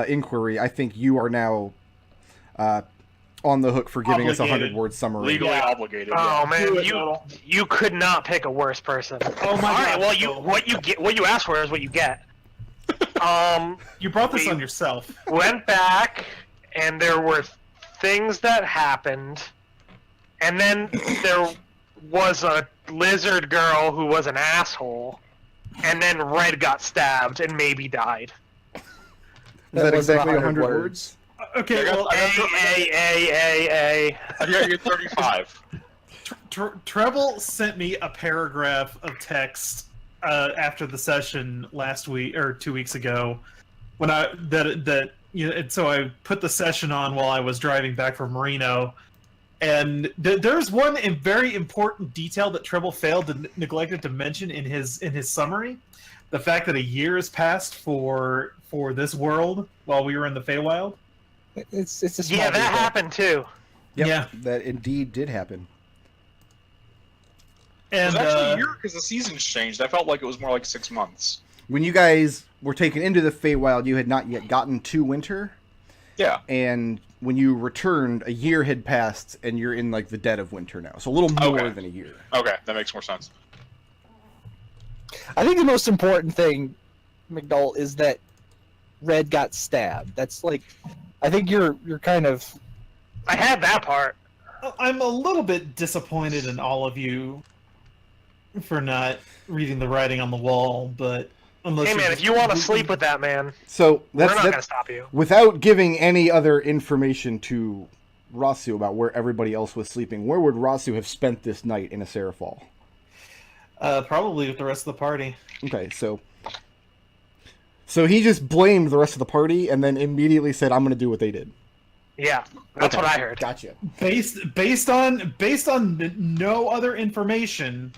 inquiry, I think you are now on the hook for giving us a 100-word summary. Legally obligated. Oh man, you could not pick a worse person. Oh my god! Well, what you asked for is what you get. You brought this on yourself. Went back, and there were things that happened, and then there was a lizard girl who was an asshole, and then Red got stabbed and maybe died. Is that exactly 100 words? Okay, well, A. I got you 35. Treble sent me a paragraph of text after the session last week or 2 weeks ago, when and so I put the session on while I was driving back from Reno, and there's one very important detail that Treble neglected to mention in his summary: the fact that a year has passed for this world while we were in the Feywild. It's a small Yeah, that detail. happened too. Yep, Yeah. that indeed did happen. It And was actually a year because the seasons changed. I felt like it was more like 6 months. When you guys were taken into the Feywild, you had not yet gotten to winter. Yeah. And when you returned, a year had passed, and you're in like the dead of winter now. So a little more Okay. than a year. Okay, that makes more sense. I think the most important thing, McDohl, is that Red got stabbed. That's like, I think you're kind of. I had that part. I'm a little bit disappointed in all of you for not reading the writing on the wall, but unless Hey man, if you want to sleep with that man, So we're not that's gonna stop you. without giving any other information to Raazu about where everybody else was sleeping. Where would Raazu have spent this night in a Serafall? probably with the rest of the party. Okay, so he just blamed the rest of the party and then immediately said, "I'm going to do what they did." Yeah, that's Okay, what I heard. Gotcha. Based on no other information,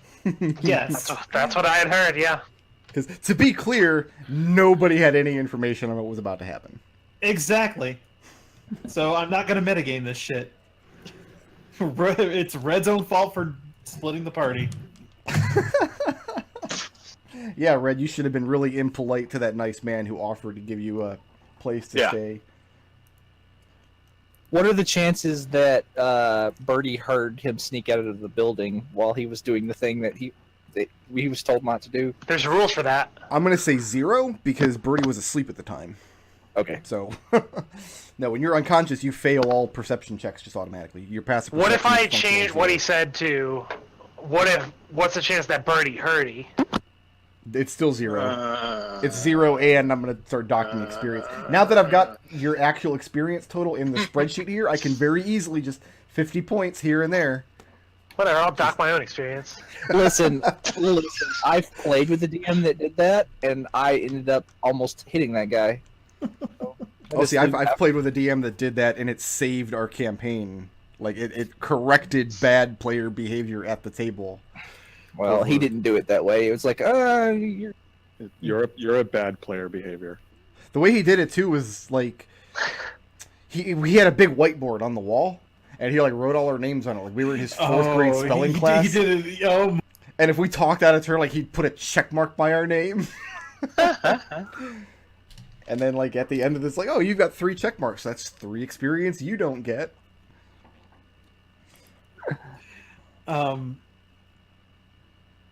yes. That's what I had heard. Yeah. Because to be clear, nobody had any information on what was about to happen. Exactly. So I'm not gonna metagame this shit. It's Red's own fault for splitting the party. Yeah, Red, you should have been really impolite to that nice man who offered to give you a place to stay. What are the chances that Birdie heard him sneak out of the building while he was doing the thing that he was told not to do? There's rules for that. I'm going to say 0 because Birdie was asleep at the time. Okay. So, no, when you're unconscious, you fail all perception checks just automatically. Your passive What if perception I is functional change what 0. he said to? What's the chance that Birdie heard he? It's still 0. It's 0, and I'm going to start docking experience. Now that I've got your actual experience total in the spreadsheet here, I can very easily just 50 points here and there. Whatever, I'll dock my own experience. Listen, I've played with the DM that did that, and I ended up almost hitting that guy. Oh, see, I've played with a DM that did that, and it saved our campaign. Like, it corrected bad player behavior at the table. Well, he didn't do it that way. It was like, you're a bad player behavior. The way he did it, too, was, like, he had a big whiteboard on the wall, and he, like, wrote all our names on it. Like, we were in his 4th grade spelling class. He did it. Oh. And if we talked out of turn, like, he'd put a check mark by our name. And then, like, at the end of this, like, oh, you've got 3 check marks. That's 3 experience you don't get.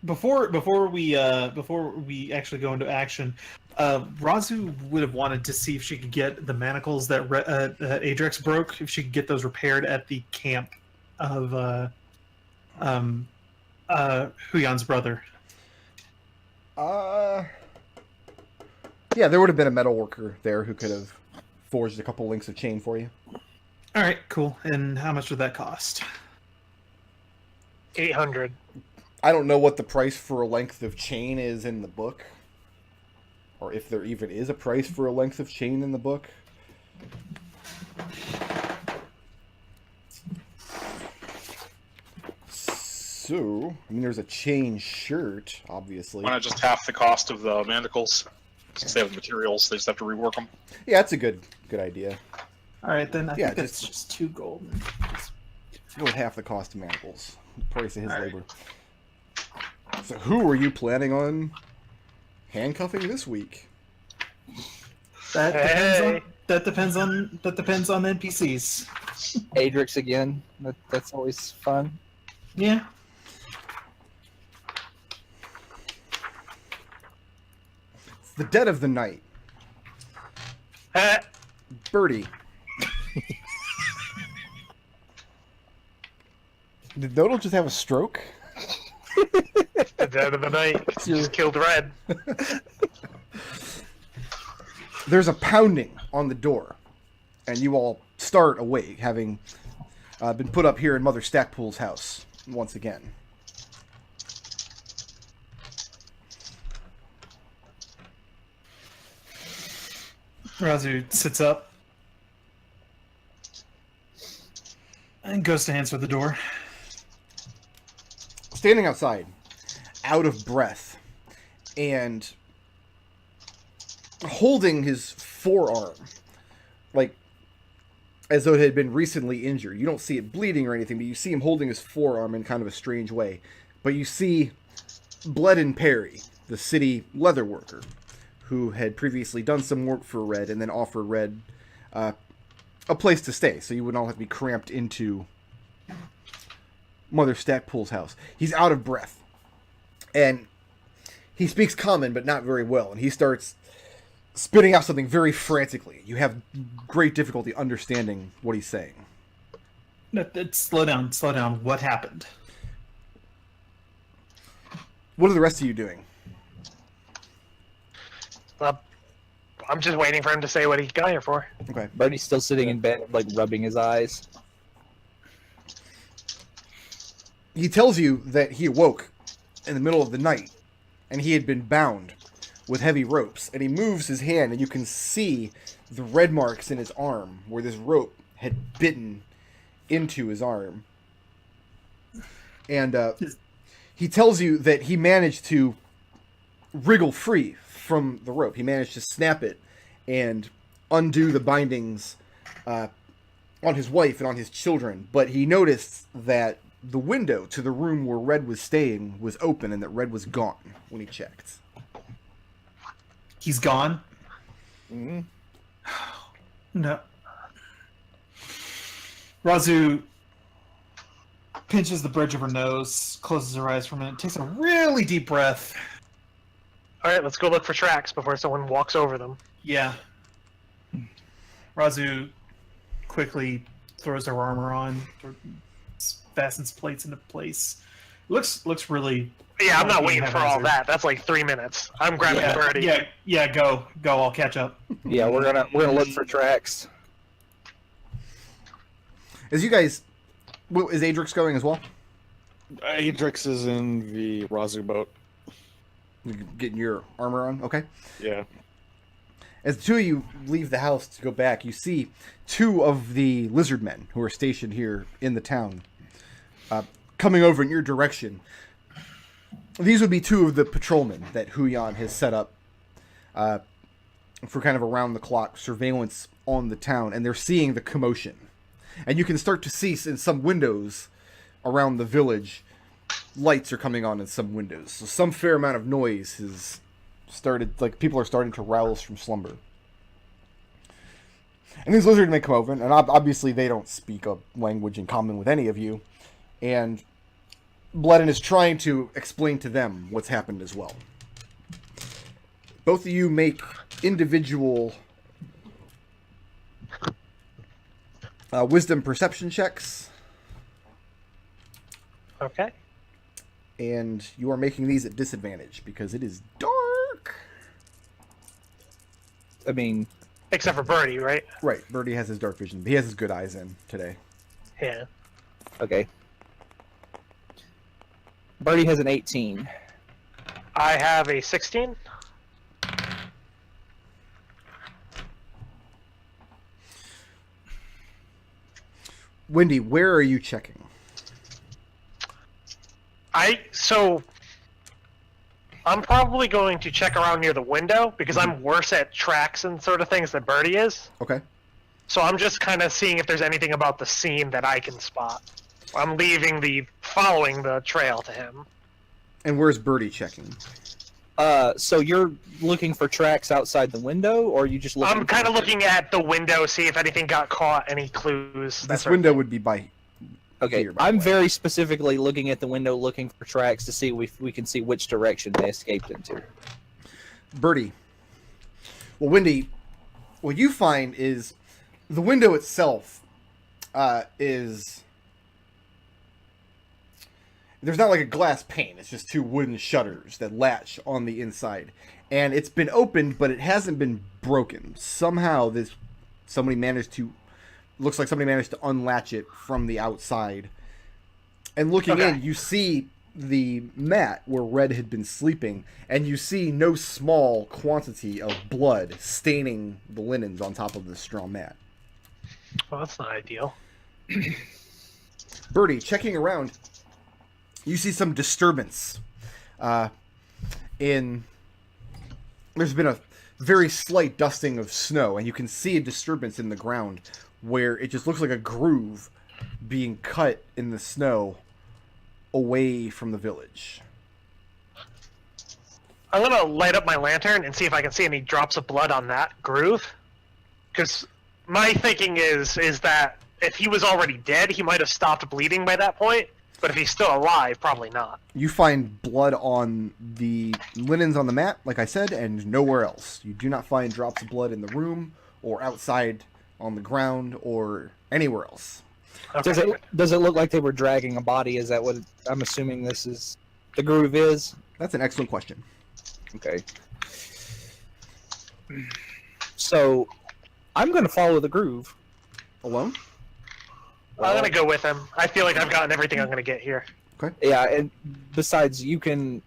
Before we actually go into action, Raazu would have wanted to see if she could get the manacles that Adrex broke, if she could get those repaired at the camp of Huyan's brother. Yeah, there would have been a metal worker there who could have forged a couple links of chain for you. All right, cool. And how much would that cost? 800. I don't know what the price for a length of chain is in the book. Or if there even is a price for a length of chain in the book. So, I mean, there's a chain shirt, obviously. Why not just half the cost of the manacles? Since they have materials, they just have to rework them. Yeah, that's a good idea. All right, then I Yeah, think that's just 2 gold. Go with half the cost of manacles. The price of his All labor. So who are you planning on handcuffing this week? That depends on the NPCs. Adrex again. That's always fun. Yeah. It's the dead of the night. Birdie. Did Nodal just have a stroke? The dead of the night. Just killed Red. There's a pounding on the door, and you all start awake, having been put up here in Mother Stackpool's house once again. Raazu sits up and goes to answer the door. Standing outside, out of breath, and holding his forearm, like as though it had been recently injured. You don't see it bleeding or anything, but you see him holding his forearm in kind of a strange way. But you see Bledin Perry, the city leather worker, who had previously done some work for Red and then offered Red a place to stay, so you wouldn't all have to be cramped into Mother Stackpool's house. He's out of breath, and he speaks common, but not very well, and he starts spitting out something very frantically. You have great difficulty understanding what he's saying. Slow down. What happened? What are the rest of you doing? I'm just waiting for him to say what he got here for. Okay. Birdie's still sitting in bed, like rubbing his eyes. He tells you that he awoke in the middle of the night, and he had been bound with heavy ropes, and he moves his hand, and you can see the red marks in his arm where this rope had bitten into his arm. And he tells you that he managed to wriggle free from the rope. He managed to snap it and undo the bindings on his wife and on his children, but he noticed that the window to the room where Red was staying was open and that Red was gone when he checked. He's gone? Mm-hmm. No. Raazu pinches the bridge of her nose, closes her eyes for a minute, takes a really deep breath. Alright, let's go look for tracks before someone walks over them. Yeah. Raazu quickly throws her armor on, fastens plates into place. Looks really... Yeah, I'm not waiting for all that. That's like 3 minutes. I'm grabbing Birdie. Yeah, go. I'll catch up. Yeah, we're gonna look for tracks. As you guys... Is Adrex going as well? Adrex is in the Raazu boat. You're getting your armor on? Okay. Yeah. As the two of you leave the house to go back, you see two of the lizard men who are stationed here in the town coming over in your direction. These would be two of the patrolmen that Huyan has set up for kind of around-the-clock surveillance on the town, and they're seeing the commotion. And you can start to see in some windows around the village, lights are coming on in some windows. So some fair amount of noise has started, like people are starting to rouse from slumber. And these lizard men come over, and obviously they don't speak a language in common with any of you. And Bledin is trying to explain to them what's happened as well. Both of you make individual wisdom perception checks. Okay. And you are making these at disadvantage because it is dark. I mean... Except for Birdie, right? Right. Birdie has his dark vision. He has his good eyes in today. Yeah. Okay. Birdie has an 18. I have a 16. Wendy, where are you checking? I'm probably going to check around near the window because I'm worse at tracks and sort of things than Birdie is. Okay. So I'm just kind of seeing if there's anything about the scene that I can spot. I'm following the trail to him. And where's Birdie checking? So you're looking for tracks outside the window, or are you just looking? I'm kind of looking at the window, see if anything got caught, any clues. that This sort of window thing. would be by. Okay, here, by the I'm way. very specifically looking at the window, looking for tracks to see if we can see which direction they escaped into. Birdie. Well, Wendy, what you find is the window itself is. There's not like a glass pane. It's just two wooden shutters that latch on the inside. And it's been opened, but it hasn't been broken. Somehow somebody managed to unlatch it from the outside. And looking in, you see the mat where Red had been sleeping, and you see no small quantity of blood staining the linens on top of the straw mat. Well, that's not ideal. Birdie, checking around, you see some disturbance. There's been a very slight dusting of snow, and you can see a disturbance in the ground where it just looks like a groove being cut in the snow away from the village. I'm gonna light up my lantern and see if I can see any drops of blood on that groove. Because my thinking is that if he was already dead, he might have stopped bleeding by that point. But if he's still alive, probably not. You find blood on the linens on the mat, like I said, and nowhere else. You do not find drops of blood in the room or outside on the ground or anywhere else. Okay. Does it look like they were dragging a body? Is that what I'm assuming this is? The groove is? That's an excellent question. Okay. So, I'm going to follow the groove. Alone? I'm gonna go with him. I feel like I've gotten everything I'm gonna get here. Yeah, and besides, you can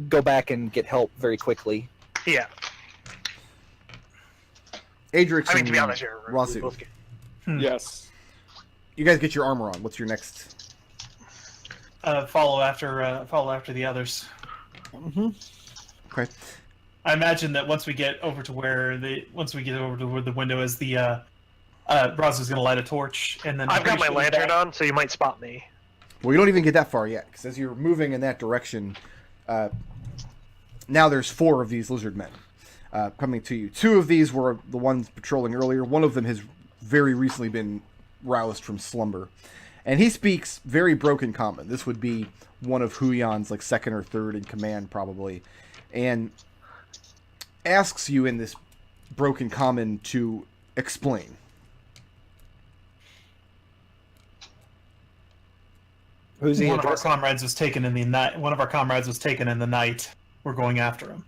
go back and get help very quickly. Yeah. Adrex I mean, to be and honest, you're Raazu. we both get- Yes. You guys get your armor on. What's your next? Follow after the others. Mm-hmm. Okay. I imagine that once we get over to where the window is, the Raazu's gonna light a torch, and then I've got my lantern on, so you might spot me. Well, you don't even get that far yet, because as you're moving in that direction, now there's 4 of these lizard men coming to you. 2 of these were the ones patrolling earlier. One of them has very recently been roused from slumber. And he speaks very broken common. This would be one of Huyan's like second or third in command, probably. And asks you in this broken common to explain. Who's he One of our addressing? comrades was taken in the night. One of our comrades was taken in the night. We're going after him.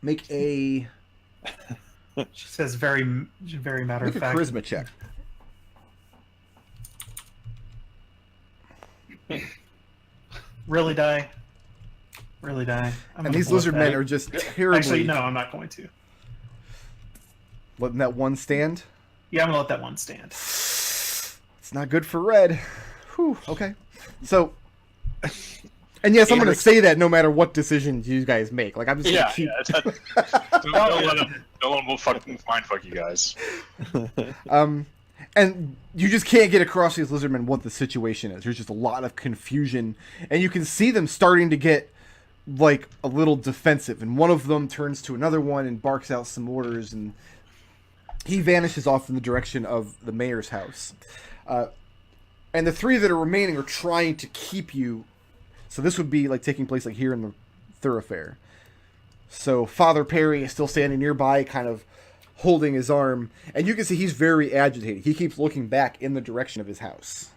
Make a She says very matter make of a fact. charisma check. Really die. Really die. I'm And gonna these blow lizard that. men are just terribly Actually, no, I'm not going to. letting that one stand. Yeah, I'm gonna let that one stand. It's not good for Red. Whew, okay. So, and yes, I'm going to say that no matter what decisions you guys make. Like, I'm just going to keep... Don't let them fucking mind fuck you guys. And you just can't get across to these lizardmen what the situation is. There's just a lot of confusion. And you can see them starting to get, like, a little defensive. And one of them turns to another one and barks out some orders. And he vanishes off in the direction of the mayor's house. And the 3 that are remaining are trying to keep you. So this would be like taking place like here in the thoroughfare. So Father Perry is still standing nearby, kind of holding his arm, and you can see he's very agitated. He keeps looking back in the direction of his house.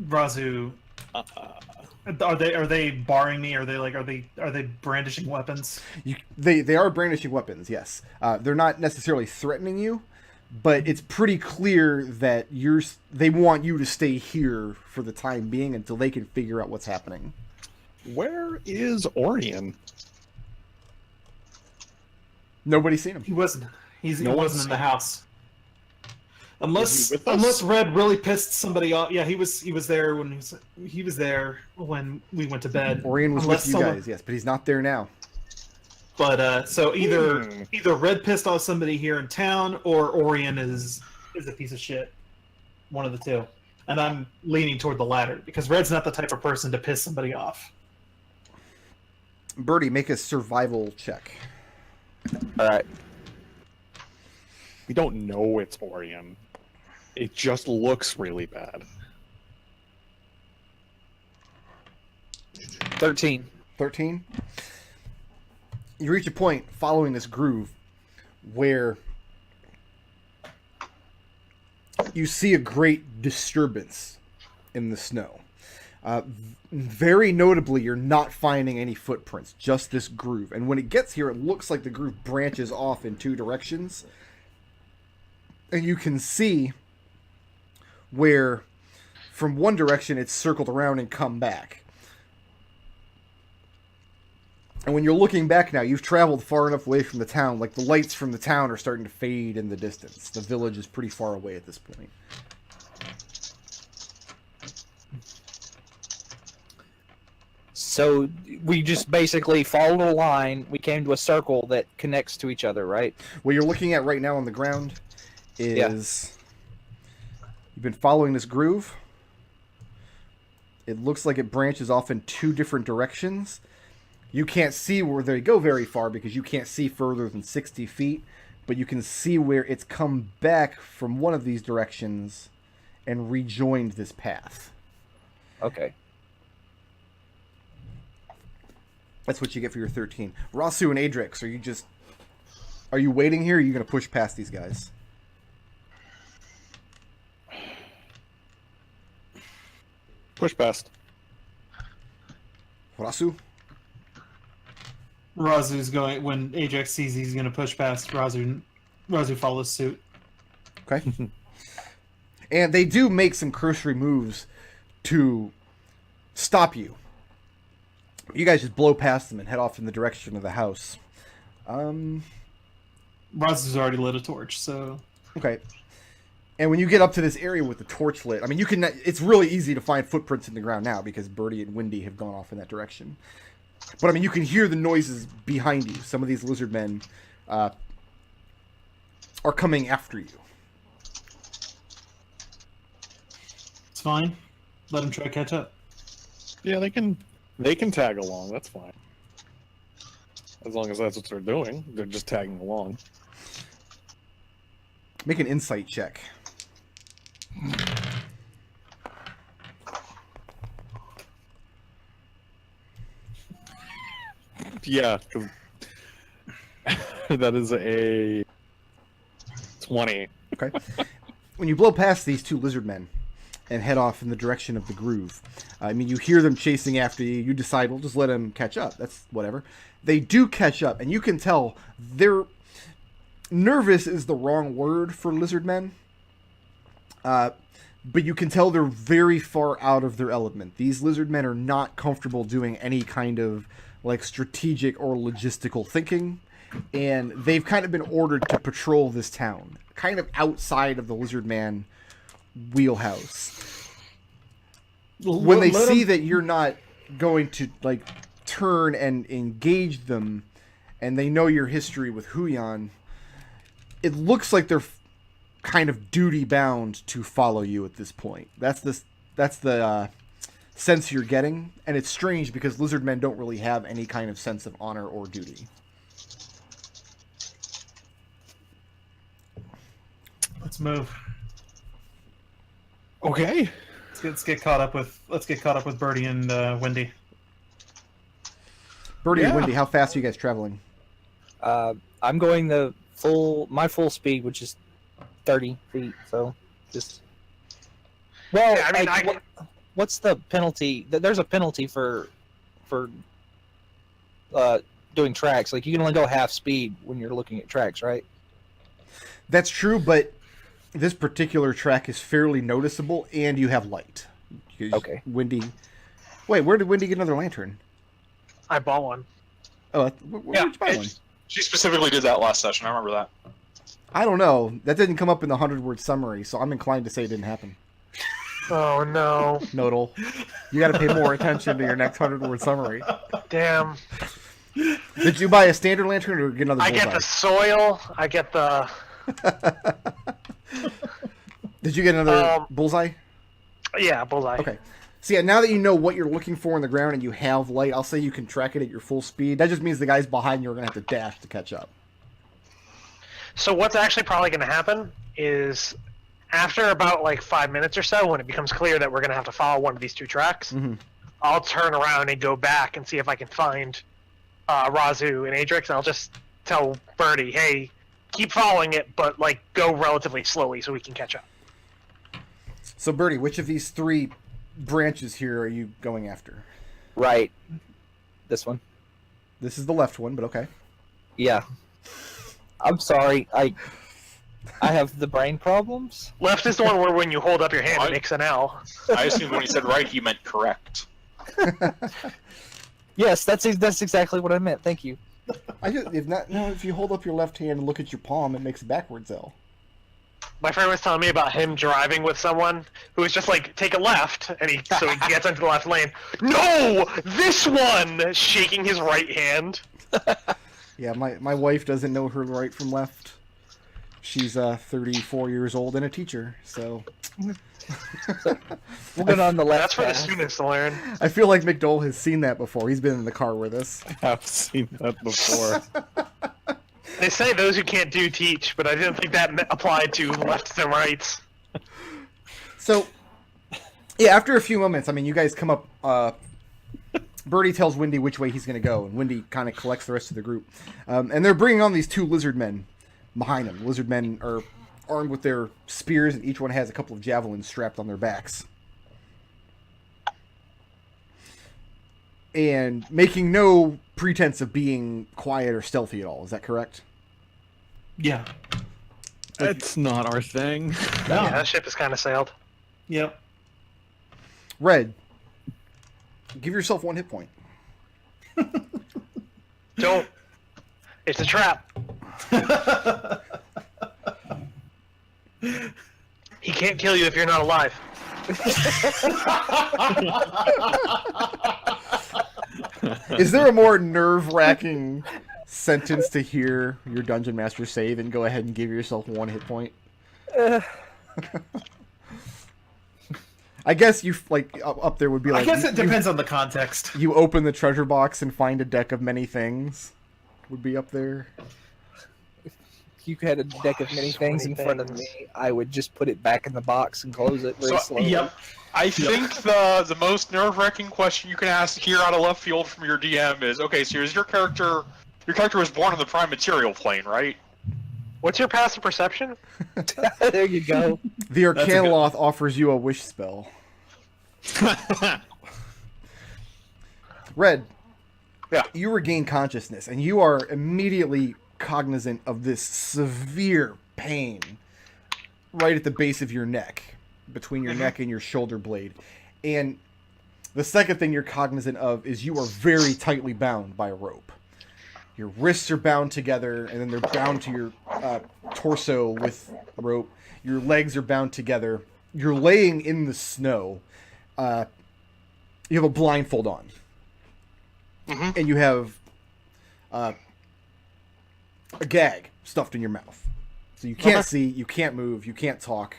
Raazu, are they barring me? Are they brandishing weapons? They are brandishing weapons, yes. They're not necessarily threatening you, but it's pretty clear that they want you to stay here for the time being until they can figure out what's happening. Where is Orion? Nobody's seen him. He wasn't. He No wasn't one's- in the house. Is Unless he with us? unless Red really pissed somebody off. Yeah, he was there when he was there when we went to bed. Orion was Unless with you someone- guys, yes, but he's not there now. But so either Hmm. either Red pissed off somebody here in town, or Orion is a piece of shit. One of the two. And I'm leaning toward the latter because Red's not the type of person to piss somebody off. Birdie, make a survival check. All right. We don't know it's Orion. It just looks really bad. 13. 13. You reach a point following this groove where you see a great disturbance in the snow. Very notably, you're not finding any footprints, just this groove. And when it gets here, it looks like the groove branches off in two directions. And you can see where from one direction it's circled around and come back. And when you're looking back now, you've traveled far enough away from the town, like the lights from the town are starting to fade in the distance. The village is pretty far away at this point. So we just basically followed a line. We came to a circle that connects to each other, right? What you're looking at right now on the ground is you've been following this groove. It looks like it branches off in two different directions. You can't see where they go very far because you can't see further than 60 feet, but you can see where it's come back from one of these directions and rejoined this path. Okay. That's what you get for your 13. Raazu and Adrex, are you waiting here or are you going to push past these guys? Push past. Raazu? Raazu's going, when Adrex sees he's going to push past, Raazu follows suit. Okay. And they do make some cursory moves to stop you. You guys just blow past them and head off in the direction of the house. Raazu's already lit a torch, so... Okay. And when you get up to this area with the torch lit, I mean, it's really easy to find footprints in the ground now because Birdie and Windy have gone off in that direction. But, I mean, you can hear the noises behind you. Some of these lizard men are coming after you. It's fine. Let him try to catch up. Yeah, they can tag along. That's fine. As long as that's what they're doing. They're just tagging along. Make an insight check. Yeah, 'cause that is a 20. Okay. When you blow past these two lizard men and head off in the direction of the groove, I mean, you hear them chasing after you. You decide, we'll just let them catch up. That's whatever. They do catch up, and you can tell they're... Nervous is the wrong word for lizard men. But you can tell they're very far out of their element. These lizard men are not comfortable doing any kind of like strategic or logistical thinking, and they've kind of been ordered to patrol this town, kind of outside of the lizard man wheelhouse. When they see that you're not going to like turn and engage them, and they know your history with Huyan, it looks like they're kind of duty bound to follow you at this point. That's the sense you're getting, and it's strange because lizard men don't really have any kind of sense of honor or duty. Let's move. Okay. Let's get caught up with Birdie and Windy. Birdie and Yeah. Windy, how fast are you guys traveling? I'm going my full speed, which is 30 feet. So just. Well, Yeah, I mean, like, what's the penalty? There's a penalty for doing tracks. Like you can only go half speed when you're looking at tracks, right? That's true, but this particular track is fairly noticeable, and you have light. Okay. Windy. Wait, where did Windy get another lantern? I bought one. Oh, where'd you buy one? She specifically did that last session. I remember that. I don't know. That didn't come up in the 100-word summary, so I'm inclined to say it didn't happen. Oh no! Nodal, you got to pay more attention to your next 100-word summary. Damn! Did you buy a standard lantern or get another I bullseye? get the soil. I get the. Did you get another bullseye? Yeah, bullseye. Okay. So yeah, now that you know what you're looking for in the ground and you have light, I'll say you can track it at your full speed. That just means the guys behind you are going to have to dash to catch up. So what's actually probably going to happen is after about like 5 minutes or so, when it becomes clear that we're going to have to follow one of these two tracks, I'll turn around and go back and see if I can find Raazu and Adrex, and I'll just tell Birdie, hey, keep following it, but like go relatively slowly so we can catch up. So Birdie, which of these three branches here are you going after? Right. This one. This is the left one, but okay. Yeah. I'm sorry. I have the brain problems. Left is the one where when you hold up your hand, it makes an L. I assumed when he said right, he meant correct. Yes, that's exactly what I meant. Thank you. If you hold up your left hand and look at your palm, it makes a backwards L. My friend was telling me about him driving with someone who was just like, take a left, and so he gets into the left lane. No! This one! Shaking his right hand. Yeah, my wife doesn't know her right from left. She's 34 years old and a teacher, so... We'll go on the left. That's for the path. students to learn. I feel like McDohl has seen that before. He's been in the car with us. I've seen that before. They say those who can't do teach, but I didn't think that applied to lefts and rights. So, yeah, after a few moments, I mean, you guys come up... Birdie tells Windy which way he's going to go, and Windy kind of collects the rest of the group. And they're bringing on these two lizard men behind them. Lizard men are armed with their spears, and each one has a couple of javelins strapped on their backs. And making no pretense of being quiet or stealthy at all. Is that correct? Yeah. That's not our thing. Yeah, that ship has kind of sailed. Yep. Red, give yourself 1 hit point. Don't. It's a trap. He can't kill you if you're not alive. Is there a more nerve-wracking sentence to hear your Dungeon Master say than go ahead and give yourself 1 hit point? I guess you, like, up there would be like... I guess it depends on the context. You open the treasure box and find a deck of many things. Would be up there. If you had a deck of many things in front of me, I would just put it back in the box and close it very slowly. Yep. I think the most nerve-wracking question you can ask here out of left field from your DM is, okay, so is your character was born in the prime material plane, right? What's your passive perception? There you go. The Arcanoloth offers you a wish spell. Red, Yeah. you regain consciousness, and you are immediately cognizant of this severe pain right at the base of your neck, between your neck and your shoulder blade. And the second thing you're cognizant of is you are very tightly bound by a rope. Your wrists are bound together, and then they're bound to your torso with a rope. Your legs are bound together. You're laying in the snow. You have a blindfold on. And you have a gag stuffed in your mouth. So you can't see, you can't move, you can't talk.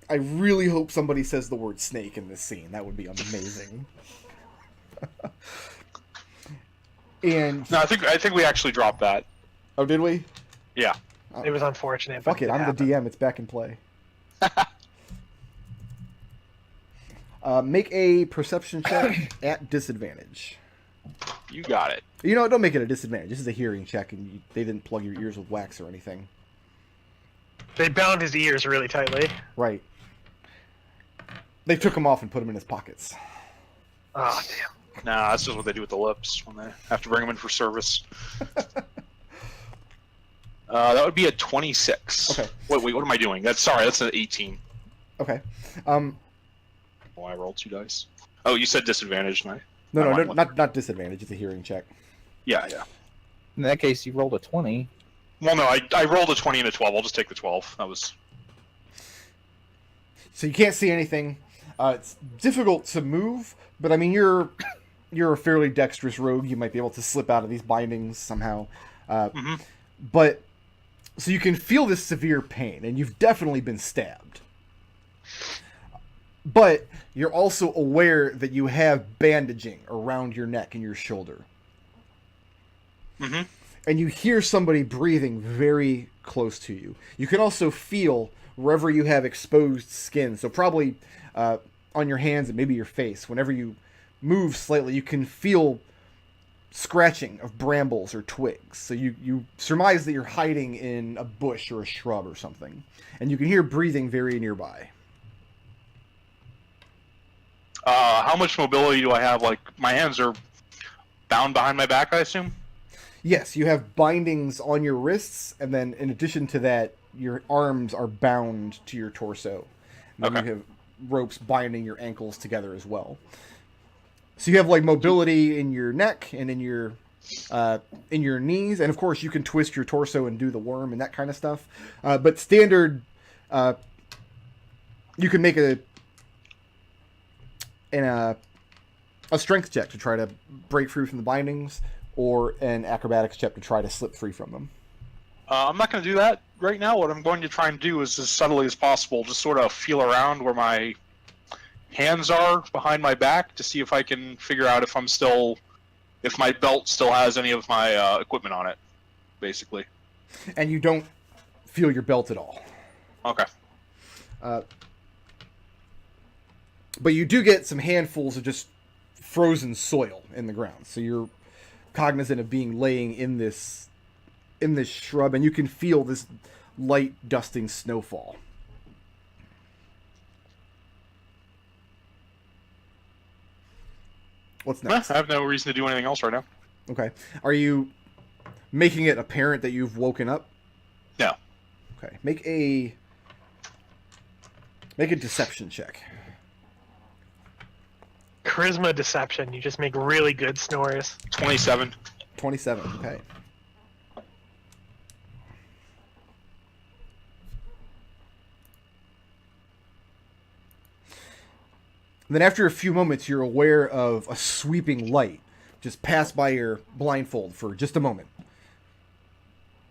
I really hope somebody says the word snake in this scene. That would be amazing. And No, I think we actually dropped that. oh, did we? Yeah. It was unfortunate. but Fuck it, I'm the happened. DM. It's back in play. Make a perception check at disadvantage. You got it. You know what? Don't make it a disadvantage. This is a hearing check, and they didn't plug your ears with wax or anything. They bound his ears really tightly. Right. They took them off and put them in his pockets. Oh, damn. Nah, that's just what they do with the lips when they have to bring them in for service. That would be a 26. Okay. Wait, what am I doing? That's an 18. Okay. Oh, I rolled 2 dice. Oh, you said disadvantage, and No, not disadvantage. It's a hearing check. Yeah. In that case, you rolled a 20. Well, no, I rolled a 20 and a 12. I'll just take the 12. That was... So you can't see anything. It's difficult to move, but I mean, you're a fairly dexterous rogue. You might be able to slip out of these bindings somehow. But so you can feel this severe pain, and you've definitely been stabbed. But you're also aware that you have bandaging around your neck and your shoulder. Mm-hmm. And you hear somebody breathing very close to you. You can also feel wherever you have exposed skin. So probably on your hands and maybe your face. Whenever you move slightly, you can feel scratching of brambles or twigs. So you surmise that you're hiding in a bush or a shrub or something. And you can hear breathing very nearby. How much mobility do I have? Like, my hands are bound behind my back, I assume? Yes, you have bindings on your wrists, and then in addition to that, your arms are bound to your torso. And then Okay. you have ropes binding your ankles together as well. So you have like mobility in your neck and in your knees, and of course you can twist your torso and do the worm and that kind of stuff. But standard, you can make a strength check to try to break free from the bindings, or an acrobatics check to try to slip free from them. I'm not going to do that right now. What I'm going to try and do is, as subtly as possible, just sort of feel around where my hands are behind my back to see if I can figure out if my belt still has any of my equipment on it, basically. And you don't feel your belt at all. Okay. But you do get some handfuls of just frozen soil in the ground. So you're cognizant of being laying in this shrub, and you can feel this light dusting snowfall. What's next? I have no reason to do anything else right now. Okay. Are you making it apparent that you've woken up? No. Okay. Make a deception check. Charisma deception. You just make really good snores. 27. 27. Okay. Then after a few moments, you're aware of a sweeping light just pass by your blindfold for just a moment.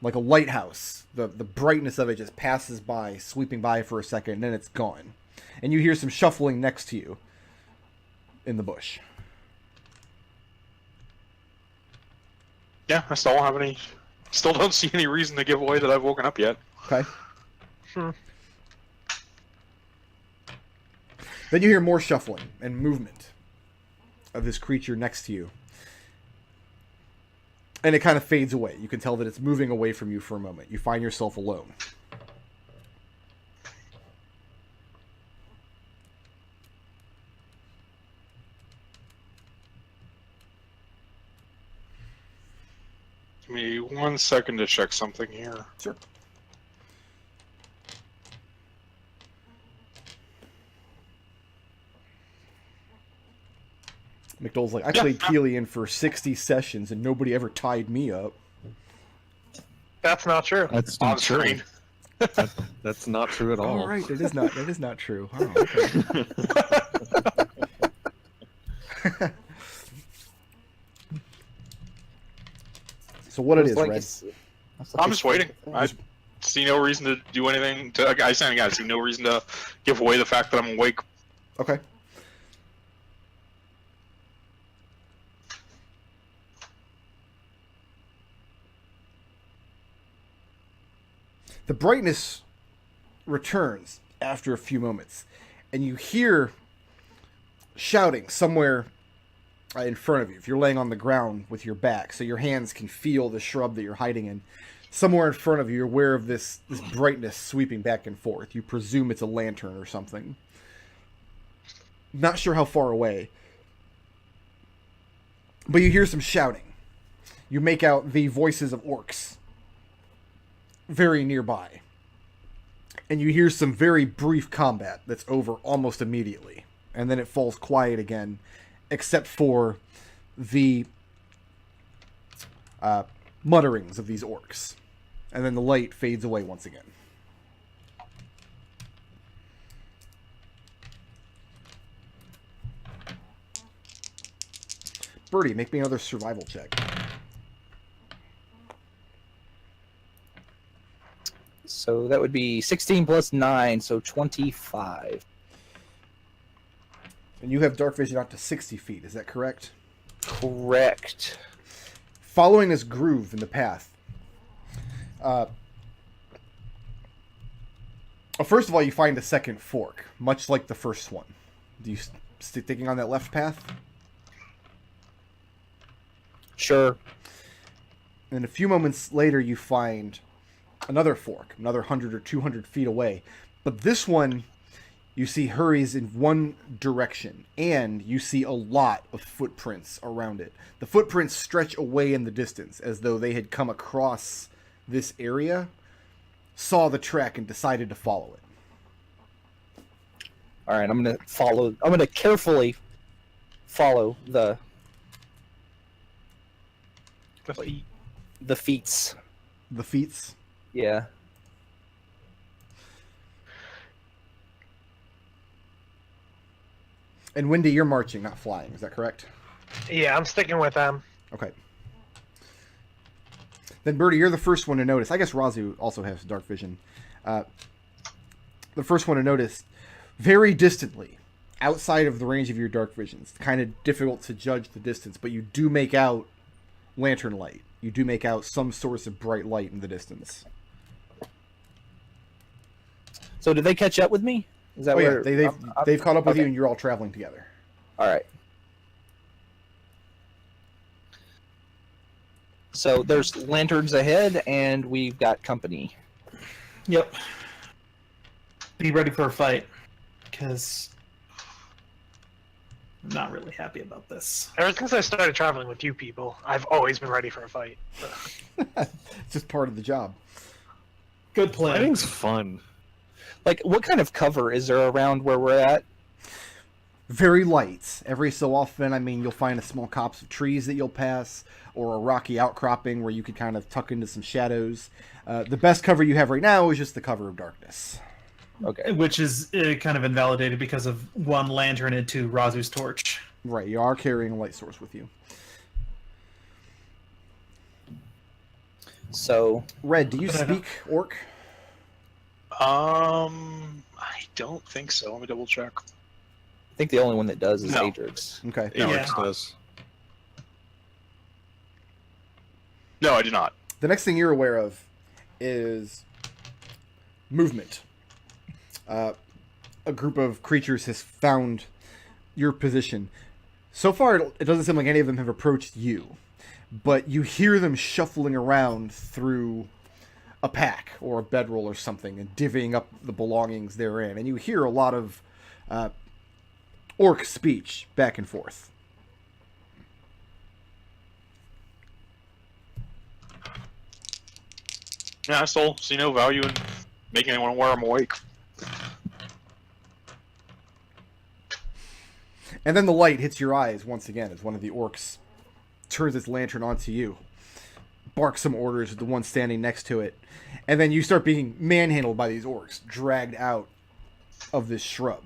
Like a lighthouse. The brightness of it just passes by, sweeping by for a second, and then it's gone. And you hear some shuffling next to you in the bush. Yeah, I still don't see any reason to give away that I've woken up yet. Okay. Hmm. Then you hear more shuffling and movement of this creature next to you. And it kind of fades away. You can tell that it's moving away from you for a moment. You find yourself alone. Give me 1 second to check something here. Sure. McDohl's like, I played Keelian for 60 sessions and nobody ever tied me up. That's not true. That's On not true. screen. That's not true at all. Oh, right. That is not true. Oh, okay. So what it is, Red? I'm just waiting. I see no reason to do anything. I see no reason to give away the fact that I'm awake. Okay. The brightness returns after a few moments, and you hear shouting somewhere in front of you. If you're laying on the ground with your back, so your hands can feel the shrub that you're hiding in. Somewhere in front of you, you're aware of this brightness sweeping back and forth. You presume it's a lantern or something. Not sure how far away. But you hear some shouting. You make out the voices of orcs very nearby. And you hear some very brief combat that's over almost immediately. And then it falls quiet again, except for the mutterings of these orcs. And then the light fades away once again. Birdie, make me another survival check. So that would be 16 plus 9, so 25. And you have dark vision out to 60 feet, is that correct? Correct. Following this groove in the path, first of all, you find a second fork, much like the first one. Do you stick thinking on that left path? Sure. And a few moments later, you find another fork, another 100 or 200 feet away. But this one, you see, hurries in one direction, and you see a lot of footprints around it. The footprints stretch away in the distance, as though they had come across this area, saw the track, and decided to follow it. All right, I'm gonna carefully follow the feats. The feats? Yeah. And Wendy, you're marching, not flying. Is that correct? Yeah, I'm sticking with them. Okay. Then Birdie, you're the first one to notice. I guess Raazu also has dark vision. The first one to notice, very distantly, outside of the range of your dark vision. It's kind of difficult to judge the distance, but you do make out lantern light. You do make out some source of bright light in the distance. So did they catch up with me? Is that where they've caught up with okay. you, and you're all traveling together. All right. So there's lanterns ahead, and we've got company. Yep. Be ready for a fight, because I'm not really happy about this. Ever since I started traveling with you people, I've always been ready for a fight. It's just part of the job. Good plan. Fighting's fun. Like, what kind of cover is there around where we're at? Very light. Every so often, I mean, you'll find a small copse of trees that you'll pass, or a rocky outcropping where you could kind of tuck into some shadows. The best cover you have right now is just the cover of darkness. Okay. Which is kind of invalidated because of one lantern and two Raazu's torch. Right, you are carrying a light source with you. So, Red, do you speak Orc? I don't think so. Let me double check. I think the only one that does is No. Adrex. Okay. Alex does. No, I do not. The next thing you're aware of is movement. A group of creatures has found your position. So far, it doesn't seem like any of them have approached you, but you hear them shuffling around through a pack or a bedroll or something and divvying up the belongings therein, and you hear a lot of orc speech back and forth. Yeah, I still see no value in making anyone wear them awake. And then the light hits your eyes once again as one of the orcs turns its lantern onto you, barks some orders at the one standing next to it, and then you start being manhandled by these orcs, dragged out of this shrub.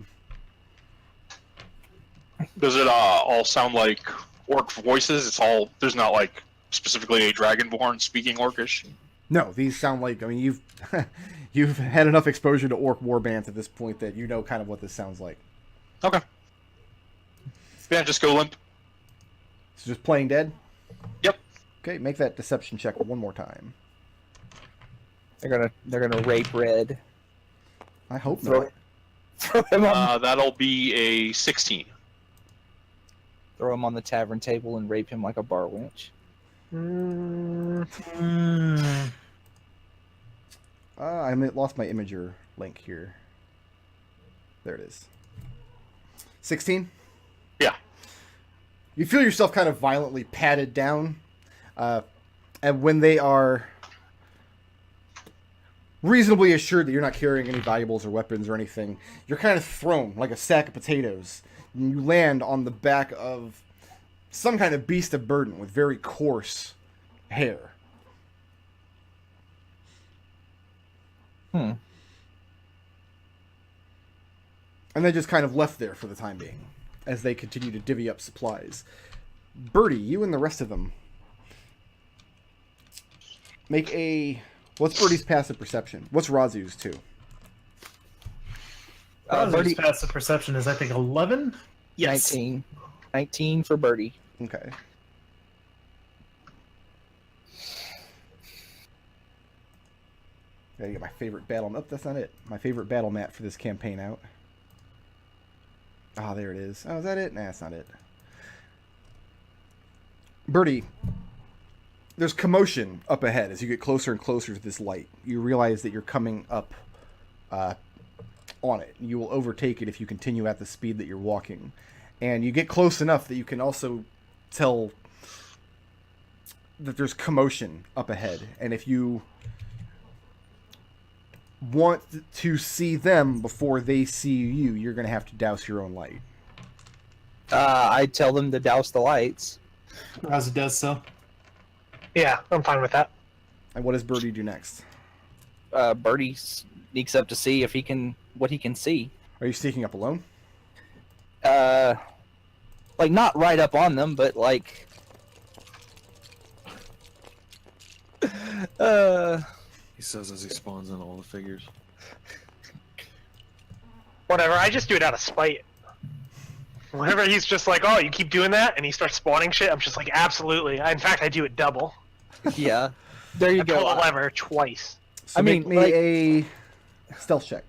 Does it all sound like orc voices? It's all, there's not like specifically a Dragonborn speaking orcish? No, these sound like, I mean, you've you've had enough exposure to orc warbands at this point that you know kind of what this sounds like. Okay. Yeah, just go limp. So just playing dead? Yep. Okay, make that deception check one more time. They're gonna rape Red. I hope Throw not. Throw him on. That'll be a 16. Throw him on the tavern table and rape him like a bar wench. I lost my imager link here. There it is. 16? Yeah. You feel yourself kind of violently patted down. And when they are reasonably assured that you're not carrying any valuables or weapons or anything, you're kind of thrown like a sack of potatoes. And you land on the back of some kind of beast of burden with very coarse hair. Hmm. And then just kind of left there for the time being as they continue to divvy up supplies. Birdie, you and the rest of them make a... What's Birdie's passive perception? What's Raazu's too? Raazu's Birdie, passive perception is, I think, 11? Yes. 19. 19 for Birdie. Okay. Gotta get my favorite battle. Nope, that's not it. My favorite battle mat for this campaign out. Ah, there it is. Oh, is that it? Nah, that's not it. Birdie, there's commotion up ahead as you get closer and closer to this light. You realize that you're coming up on it. You will overtake it if you continue at the speed that you're walking. And you get close enough that you can also tell that there's commotion up ahead. And if you want to see them before they see you, you're going to have to douse your own light. I tell them to douse the lights. Raazu does so. Yeah, I'm fine with that. And what does Birdie do next? Birdie sneaks up to see if what he can see. Are you sneaking up alone? Like not right up on them, but like. He says as he spawns in all the figures. Whatever, I just do it out of spite. Whenever he's just like, oh, you keep doing that, and he starts spawning shit, I'm just like, absolutely. In fact, I do it double. Yeah. There you I go. pull the lever twice. So I make mean, me like- a stealth check.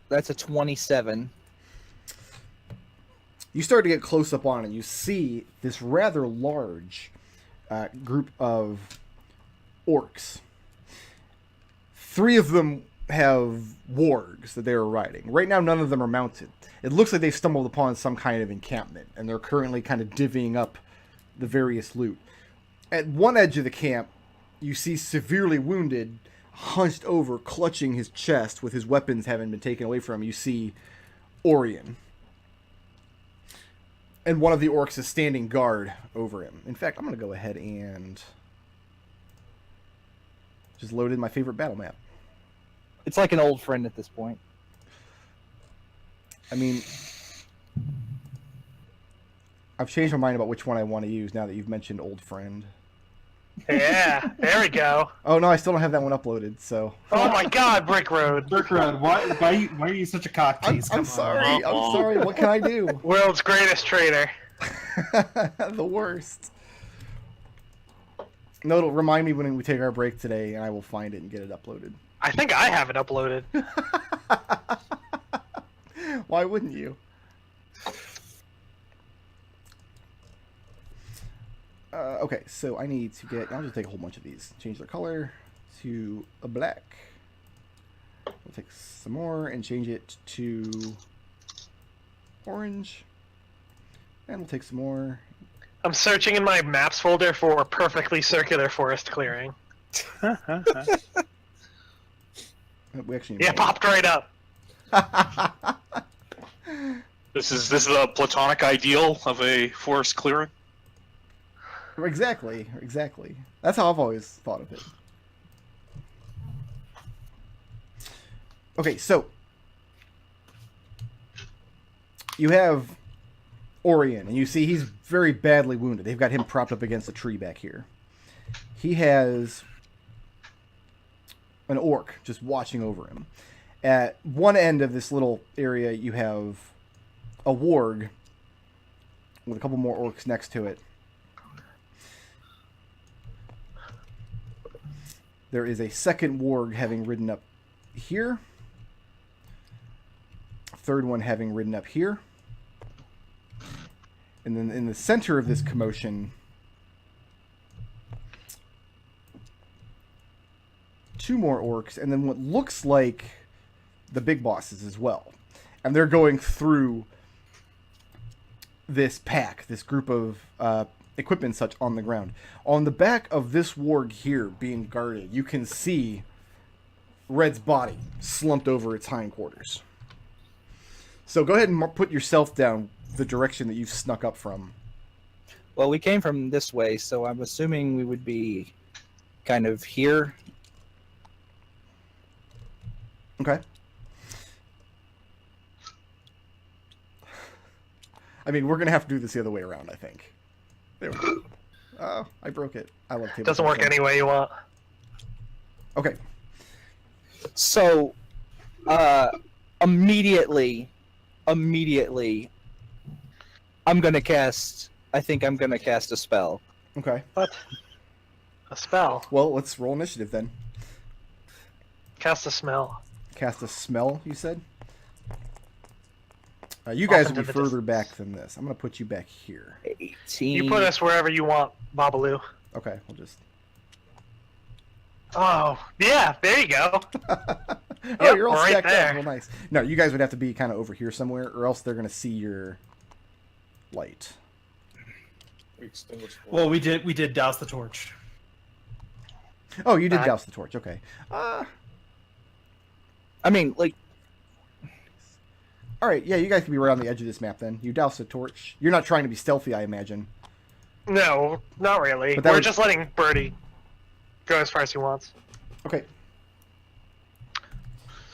That's a 27. You start to get close up on it, and you see this rather large group of orcs. 3 of them have wargs that they are riding. Right now, none of them are mounted. It looks like they've stumbled upon some kind of encampment, and they're currently kind of divvying up the various loot. At one edge of the camp, you see severely wounded, hunched over, clutching his chest with his weapons having been taken away from him. You see Orion. And one of the orcs is standing guard over him. In fact, I'm going to go ahead and just load in my favorite battle map. It's like an old friend at this point. I mean, I've changed my mind about which one I want to use now that you've mentioned Old Friend. Yeah, there we go. Oh, no, I still don't have that one uploaded, so... Oh my god, Brick Road. Brick Road, why are you such a cock tease? I'm sorry, I'm sorry. What can I do? World's greatest trader. The worst. Nodal, remind me when we take our break today, and I will find it and get it uploaded. I think I have it uploaded. Why wouldn't you? Okay, so I need to get... I'll just take a whole bunch of these. Change their color to a black. We'll take some more and change it to orange. And we'll take some more. I'm searching in my maps folder for perfectly circular forest clearing. We actually Yeah, popped right up. This is a platonic ideal of a forest clearing. Exactly. That's how I've always thought of it. Okay, so you have Orion, and you see he's very badly wounded. They've got him propped up against a tree back here. He has an orc just watching over him. At one end of this little area, you have a warg with a couple more orcs next to it. There is a second warg having ridden up here. A third one having ridden up here. And then in the center of this commotion, 2 more orcs, and then what looks like the big bosses as well. And they're going through this pack, this group of equipment and such on the ground. On the back of this warg here being guarded, you can see Red's body slumped over its hindquarters. So go ahead and put yourself down the direction that you've snuck up from. Well, we came from this way, so I'm assuming we would be kind of here. Okay. I mean, we're going to have to do this the other way around, I think. There we go. Oh, I broke it. I love table. Doesn't work any way you want. Okay. So Immediately, I'm gonna cast. I think I'm gonna cast a spell. Okay. What? A spell. Well, let's roll initiative then. Cast a smell. Cast a smell, you said? You guys Off will be into the further distance. back than this. I'm going to put you back here. 18. You put us wherever you want, Babaloo. Okay, we'll just... Oh, yeah, there you go. Oh, you're all right stacked there. up. Well, nice. No, you guys would have to be kind of over here somewhere, or else they're going to see your light. Well, we did douse the torch. Oh, you did douse the torch. Okay. I mean, like, All right, yeah, you guys can be right on the edge of this map then. You douse the torch. You're not trying to be stealthy, I imagine. No, not really. But that We're would- just letting Birdie go as far as he wants. Okay.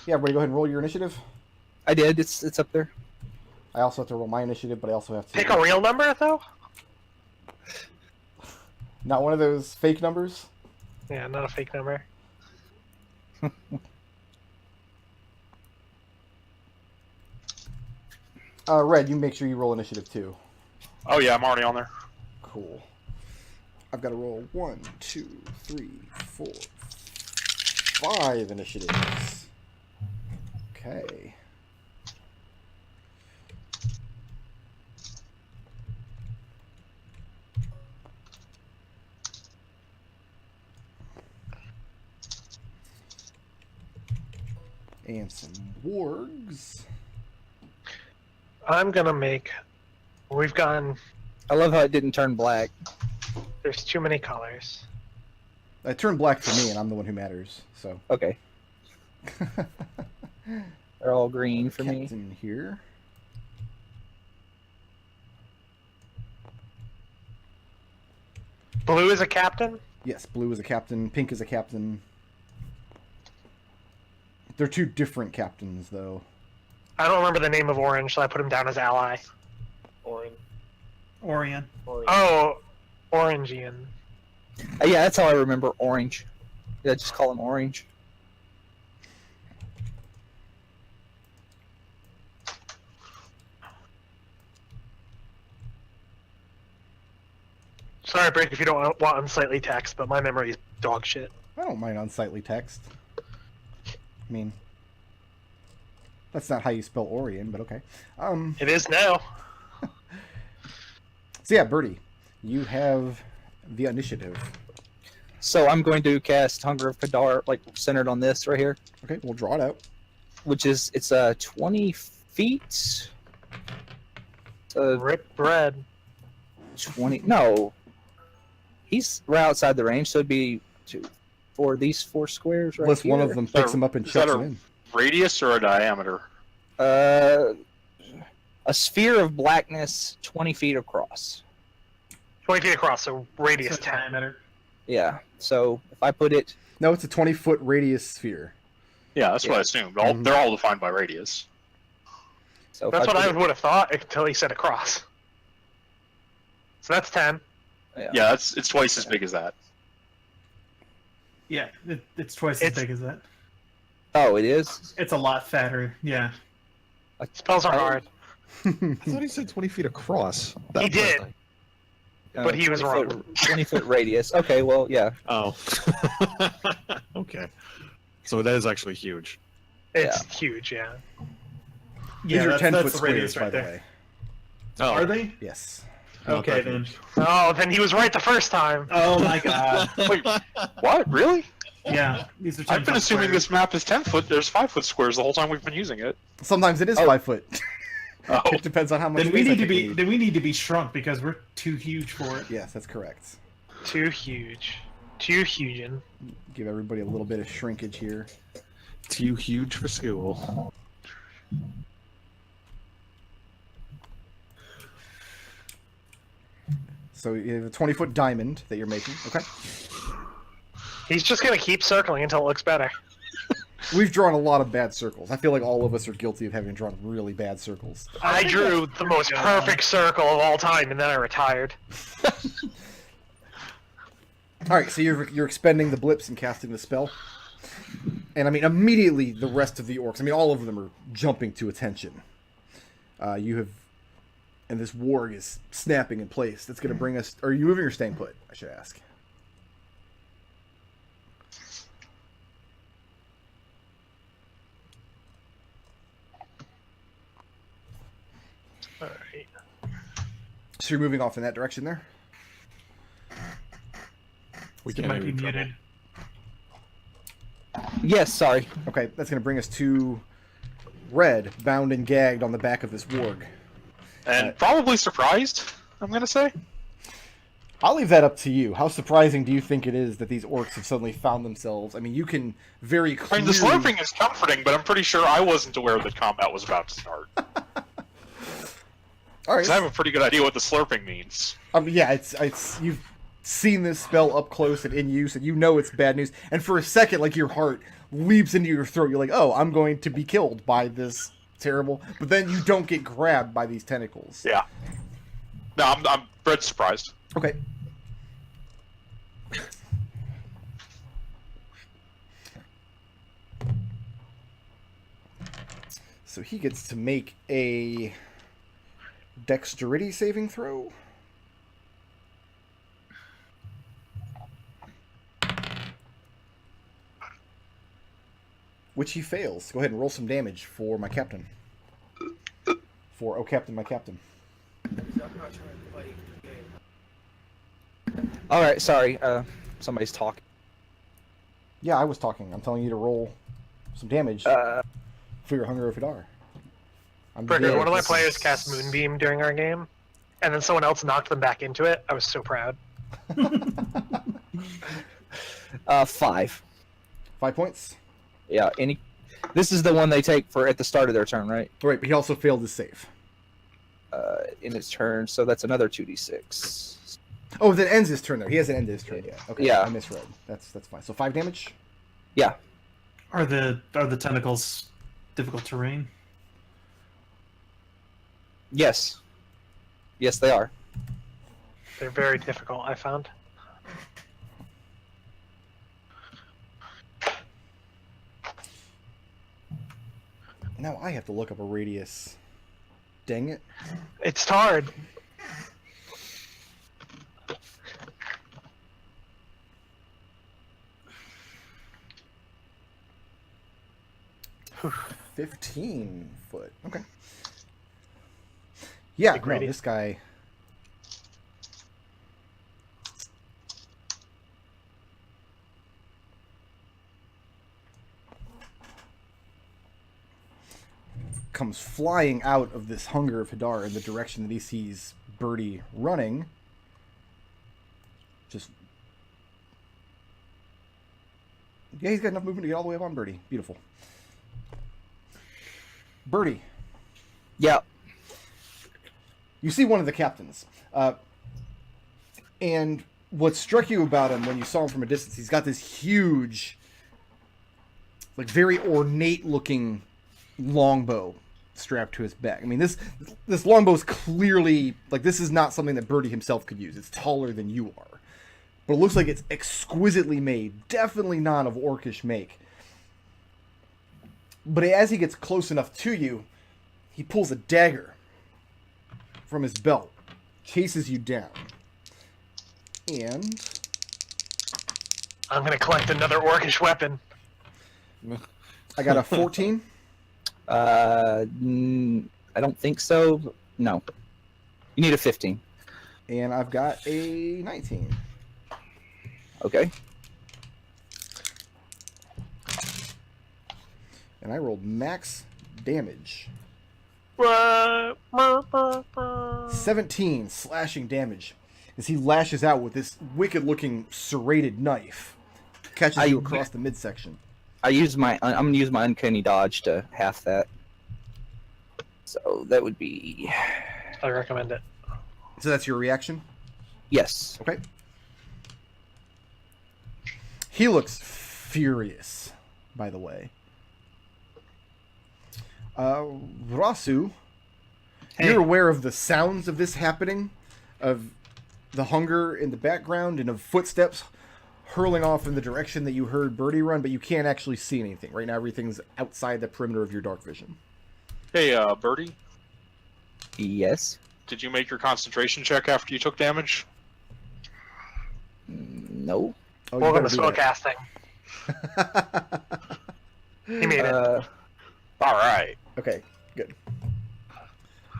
Yeah, everybody go ahead and roll your initiative. I did. It's up there. I also have to roll my initiative, but I also have to... Pick a real number, though? Not one of those fake numbers? Yeah, not a fake number. Red, you make sure you roll initiative too. Oh yeah, I'm already on there. Cool. I've got to roll 1, 2, 3, 4, 5 initiatives. Okay. And some wargs. I'm gonna make... We've gone... I love how it didn't turn black. There's too many colors. It turned black for me, and I'm the one who matters. So. Okay. They're all green for me. Captain here. Blue is a captain? Yes, blue is a captain. Pink is a captain. They're two different captains, though. I don't remember the name of orange, so I put him down as ally. Orion. Oh, Orangian. Yeah, that's how I remember orange. Yeah, just call him orange. Sorry, Brick, if you don't want unsightly text, but my memory is dog shit. I don't mind unsightly text. I mean, that's not how you spell Orion, but okay. It is now. So yeah, Birdie, you have the initiative. So I'm going to cast Hunger of Kadar, like centered on this right here, Okay, we'll draw it out. which is 20 feet. Rip bread. 20. No, he's right outside the range, so it'd be for these 4 squares right Unless here. one of them picks him up and Is that chucks a- him in. Radius or a diameter? A sphere of blackness 20 feet across. 20 feet across, so radius So 10. diameter. Yeah, so if I put it... No, it's a 20-foot radius sphere. Yeah, that's what I assumed. All, Mhm. They're all defined by radius. So if That's what put I it- would have thought until he said across. So that's 10. Yeah, it's twice as big as that. Yeah, it's twice It's- as big as that. Oh, it is? It's a lot fatter. Yeah. Spells are hard. I thought he said 20 feet across. He did. But he was 20 wrong. foot- 20-foot radius. Okay, well, yeah. Oh. Okay. So that is actually huge. It's huge, yeah. These Yeah, are that's 10-foot the squares, radius by right the there. way. Oh. Are they? Yes. Not Okay, that then. huge. Oh, then he was right the first time. Oh my god. Wait, what? Really? Yeah, these are 10 I've been foot assuming squares. this map is 10 foot. There's 5 foot squares the whole time we've been using it. Sometimes it is Oh. 5 foot. Oh, It depends on how much Then we space I need to think be we then we need to be shrunk because we're too huge for it. Yes, that's correct. Too huge. Too huge. Give everybody a little bit of shrinkage here. Too huge for school. So you have a 20-foot diamond that you're making. Okay. He's just gonna keep circling until it looks better. We've drawn a lot of bad circles. I feel like all of us are guilty of having drawn really bad circles. I drew the most perfect circle of all time, and then I retired. All right, so you're expending the blips and casting the spell. And I mean, immediately the rest of the orcs, I mean, all of them are jumping to attention. You have, and this warg is snapping in place. That's going to bring us, are you moving or staying put, I should ask? All right. So you're moving off in that direction there? We It can't might be hear Treble. muted. Yes, sorry. Okay, that's going to bring us to Red, bound and gagged on the back of this warg. And probably surprised, I'm going to say. I'll leave that up to you. How surprising do you think it is that these orcs have suddenly found themselves? I mean, you can very I clearly... mean, the slurping is comforting, but I'm pretty sure I wasn't aware that combat was about to start. All right. Because I have a pretty good idea what the slurping means. Yeah, it's you've seen this spell up close and in use, and you know it's bad news. And for a second, like, your heart leaps into your throat. You're like, oh, I'm going to be killed by this terrible... But then you don't get grabbed by these tentacles. Yeah. No, I'm Brett's surprised. Okay. So he gets to make a dexterity saving throw. Which he fails. Go ahead and roll some damage for my captain. For, oh, captain, my captain. All right, sorry. Somebody's talking. Yeah, I was talking. I'm telling you to roll some damage for your Hunger of Hadar. Bricker, one of my players cast Moonbeam during our game, and then someone else knocked them back into it. I was so proud. 5. 5 points. Yeah. This is the one they take for at the start of their turn, right? Right, but he also failed his save. In its turn, so that's another 2d6. Oh, that ends his turn there. He hasn't ended his turn yet. Okay, Yeah. I misread. That's fine. So 5 damage. Yeah. Are the tentacles difficult terrain? Yes. Yes, they are. They're very difficult, I found. Now I have to look up a radius. Dang it. It's hard. Whew, 15 foot. Okay. Yeah, Big no, radius. this guy. Comes flying out of this Hunger of Hadar in the direction that he sees Birdie running. Just. Yeah, he's got enough movement to get all the way up on Birdie. Beautiful. Birdie. Yeah. You see one of the captains. And what struck you about him when you saw him from a distance, he's got this huge, like, very ornate looking longbow strapped to his back. I mean, this longbow is clearly, like, this is not something that Birdie himself could use. It's taller than you are. But it looks like it's exquisitely made. Definitely not of orcish make. But as he gets close enough to you, he pulls a dagger from his belt, chases you down. And I'm gonna collect another orcish weapon. I got a 14. I don't think so. No. You need a 15. And I've got a 19. Okay. And I rolled max damage. 17 slashing damage as he lashes out with this wicked-looking serrated knife. Catches you across the midsection. I'm gonna use my uncanny dodge to half that. So that would be I recommend it. So that's your reaction? yes. Okay. He looks furious, by the way. Raazu, Hey. you're aware of the sounds of this happening, of the hunger in the background and of footsteps hurling off in the direction that you heard Birdie run, but you can't actually see anything. Right now, everything's outside the perimeter of your dark vision. Hey, Birdie, Yes. did you make your concentration check after you took damage? No. Oh, you Welcome better to do that. spellcasting. He made it. All right. Okay, good.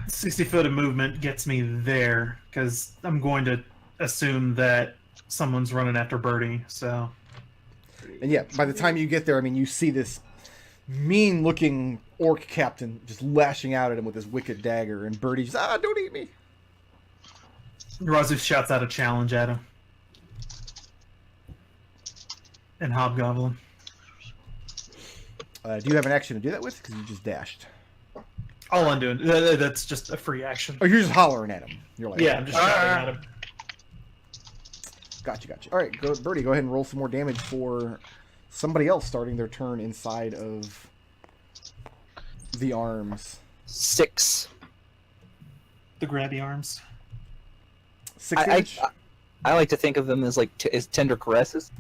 60 foot of movement gets me there because I'm going to assume that someone's running after Birdie. So And yeah, by the time you get there, I mean, you see this mean-looking orc captain just lashing out at him with his wicked dagger, and Birdie just, don't eat me. Raazu shouts out a challenge at him. And Hobgoblin. Do you have an action to do that with? Because you just dashed. All I'm doing, that's just a free action. Oh, you're just hollering at him. You're like, Yeah, I'm just shouting at him. Gotcha. All right, Birdie, go ahead and roll some more damage for somebody else starting their turn inside of the arms. 6. The grabby arms. 6 damage? I like to think of them as like as tender caresses.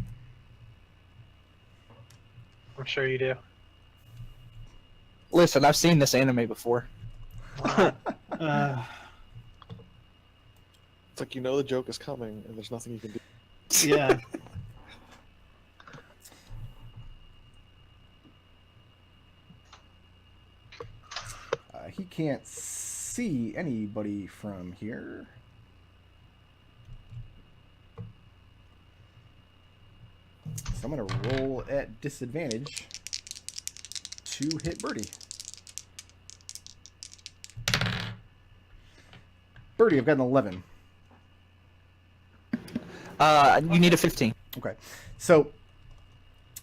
I'm sure you do. Listen, I've seen this anime before. Uh, It's like you know the joke is coming, and there's nothing you can do. yeah. He can't see anybody from here. So I'm going to roll at disadvantage to hit Birdie. Birdie, I've got an 11. You need a 15. Okay. So,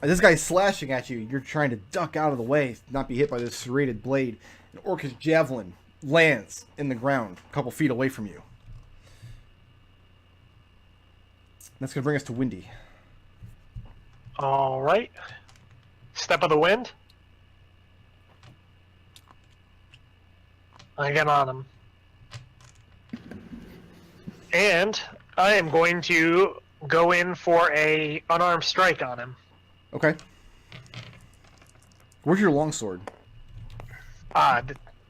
this guy's slashing at you. You're trying to duck out of the way, not be hit by this serrated blade. An orcish javelin lands in the ground a couple feet away from you. That's going to bring us to Windy. All right. Step of the wind. I get on him. And I am going to go in for a unarmed strike on him. Okay. Where's your longsword?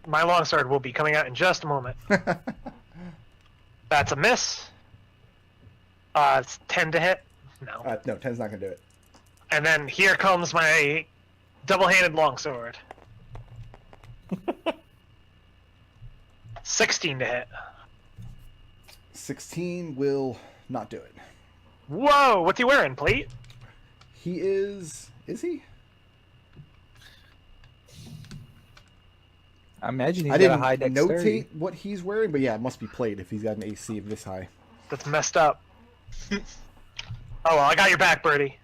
My longsword will be coming out in just a moment. That's a miss. It's 10 to hit. No. No, 10's not going to do it. And then here comes my double-handed longsword. 16 to hit. 16 will not do it. Whoa! What's he wearing, plate? He is... Is he? I imagine he's I got a didn't high dexterity. notate what he's wearing, but yeah, it must be plate if he's got an AC of this high. That's messed up. Oh well, I got your back, Birdie.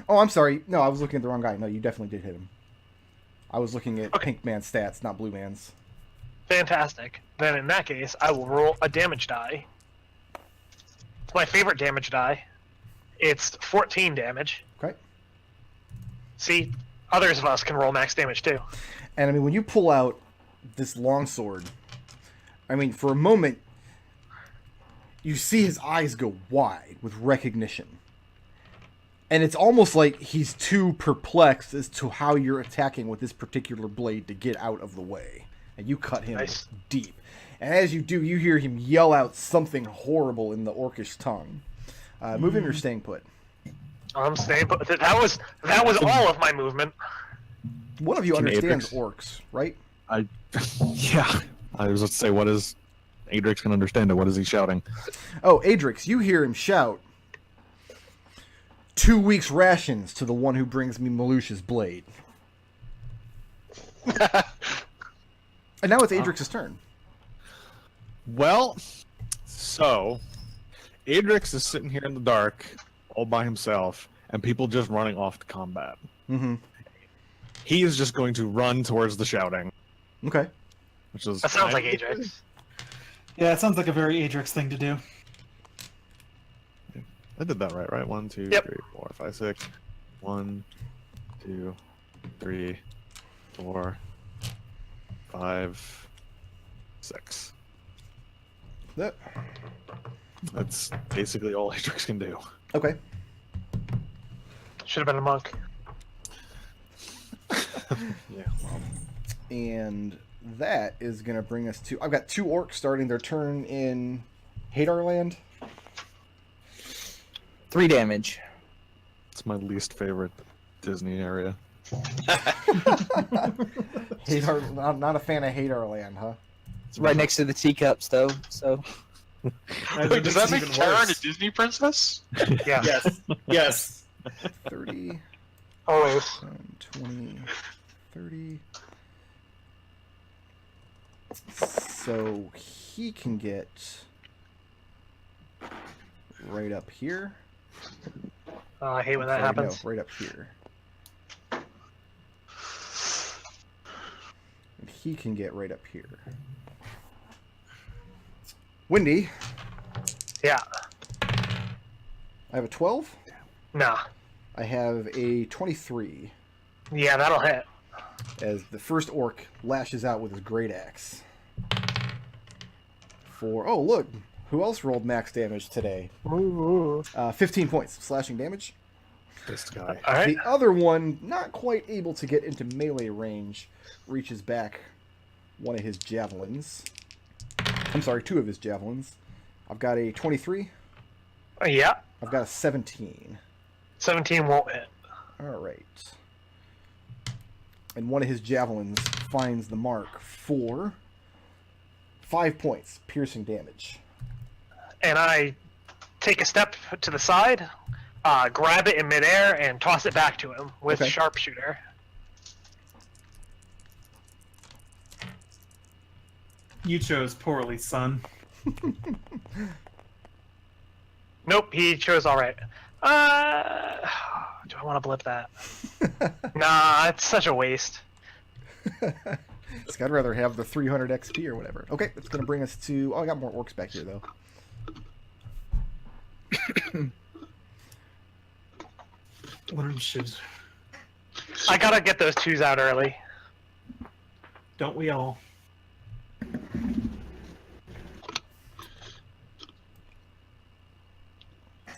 Oh, I'm sorry. No, I was looking at the wrong guy. No, you definitely did hit him. I was looking at Okay. Pink Man's stats, not Blue Man's. Fantastic. Then in that case, I will roll a damage die. It's my favorite damage die. It's 14 damage. Okay. See, others of us can roll max damage too. And I mean, when you pull out this longsword, I mean, for a moment, you see his eyes go wide with recognition. And it's almost like he's too perplexed as to how you're attacking with this particular blade to get out of the way. And you cut him Nice. deep. And as you do, you hear him yell out something horrible in the orcish tongue. Move in or staying put. I'm staying, but that was all of my movement. One of you Can understands Adrex- orcs, right? Yeah. I was about to say, what is... Adrex can understand it. What is he shouting? Oh, Adrex, you hear him shout, 2 weeks' rations to the one who brings me Malusha's blade. And now it's Adrix's turn. Well, so... Adrex is sitting here in the dark, all by himself, and people just running off to combat. Mm-hmm. He is just going to run towards the shouting, Okay. which is... That sounds like Adrex. Yeah, it sounds like a very Adrex thing to do. I did that right? 1, 2, Yep. 3, 4, 5, 6. 1, 2, 3, 4, 5, 6. That. That's basically all Adrex can do. Okay. Should have been a monk. Yeah. Well, And that is going to bring us to... I've got 2 orcs starting their turn in Hadar Land. 3 damage. it's my least favorite Disney area. Hadar, not a fan of Hadar Land, huh? It's right next to the teacups, though. So Wait, does that make Karen a Disney princess? Yeah. Yes. Yes. 30, Always. 20, 30. So he can get right up here. Oh, I hate when that Sorry, happens. No, right up here. And he can get right up here. Windy, Yeah. I have a 12. Nah. I have a 23 Yeah, that'll hit. as the first orc lashes out with his great axe. Oh, look. Who else rolled max damage today? Ooh. 15 points of slashing damage. This guy. All right. The other one, not quite able to get into melee range, reaches back one of his javelins. I'm sorry, 2 of his javelins. I've got a 23. Yeah. I've got a 17. 17 won't hit. All right. And one of his javelins finds the mark for 5 points, piercing damage. And I take a step to the side, grab it in midair, and toss it back to him with Okay. sharpshooter. You chose poorly, son. Nope, he chose all right. Do I want to blip that? Nah, it's such a waste. I'd rather have the 300 XP or whatever. Okay, that's going to bring us to... Oh, I got more orcs back here, though. Learn shoes. I gotta get those 2s out early. Don't we all?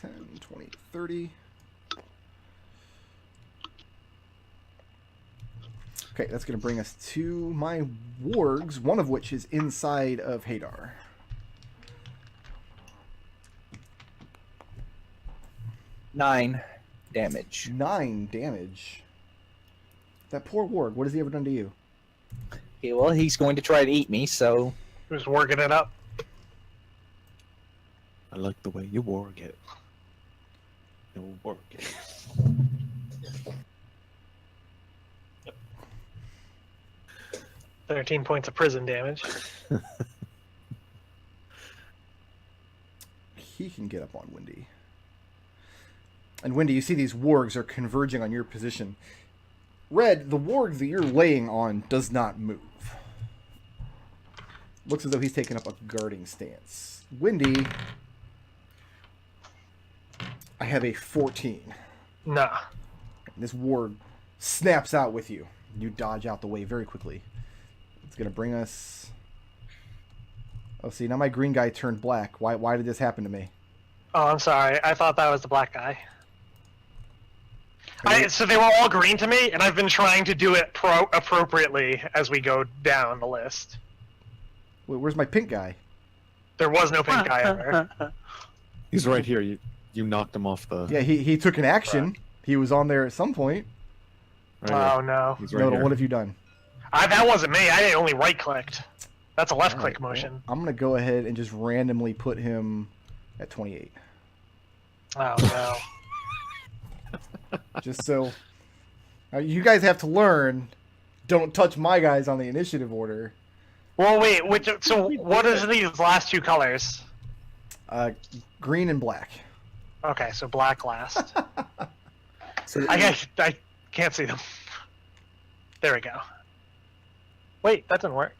10, 20, 30. Okay, that's going to bring us to my wargs, one of which is inside of Hadar. nine damage. 9 damage. That poor warg, what has he ever done to you? Okay, well, he's going to try to eat me, so Just working it up. I like the way you work it. You work it. 13 points of prison damage. He can get up on Windy. And Windy, you see these wargs are converging on your position. Red, the warg that you're laying on does not move. Looks as though he's taking up a guarding stance. Windy, I have a 14. Nah. This warg snaps out with you. You dodge out the way very quickly. It's going to bring us... Oh, see, now my green guy turned black. Why did this happen to me? Oh, I'm sorry. I thought that was the black guy. Are you- So they were all green to me, and I've been trying to do it appropriately as we go down the list. Wait, where's my pink guy? There was no pink guy ever. He's right here. You knocked him off the. Yeah, he took an action. He was on there at some point. Right Oh here. no. He's right Nodal, here. what have you done? That wasn't me. I only right-clicked. That's a All left-click right, well, motion. I'm going to go ahead and just randomly put him at 28. Oh no. Just so... Now, you guys have to learn, don't touch my guys on the initiative order. Well, wait. So what is these last 2 colors? Green and black. Okay, so black last. so I can't see them. There we go. Wait, that didn't work.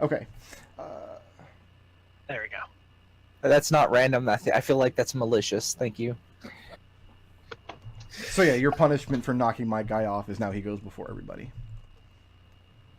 Okay. There we go. that's not random. I feel like that's malicious. Thank you. So yeah, your punishment for knocking my guy off is now he goes before everybody.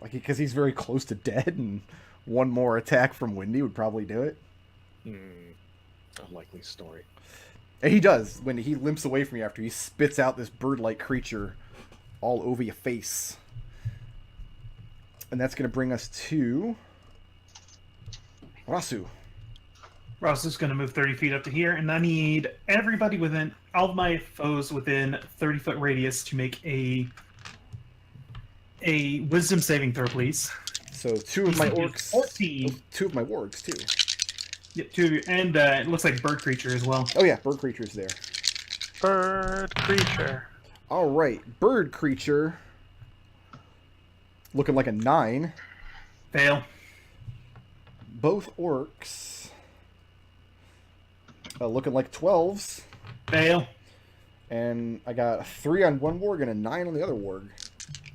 Like, because he's very close to dead, and one more attack from Windy would probably do it. Unlikely story. And he does. When he limps away from you after he spits out this bird-like creature all over your face. And that's going to bring us to Raazu. Raazu's going to move 30 feet up to here, and I need everybody within, all of my foes within 30-foot radius to make a wisdom saving throw, please. So 2 of my orcs. 14. 2 of my wargs, too. Yep, 2 of you, and it looks like bird creature as well. Oh yeah, bird creature's there. Bird creature. All right, bird creature. Looking like a 9. Fail. Both orcs. Looking like 12s. Fail. And I got a 3 on one warg and a 9 on the other warg.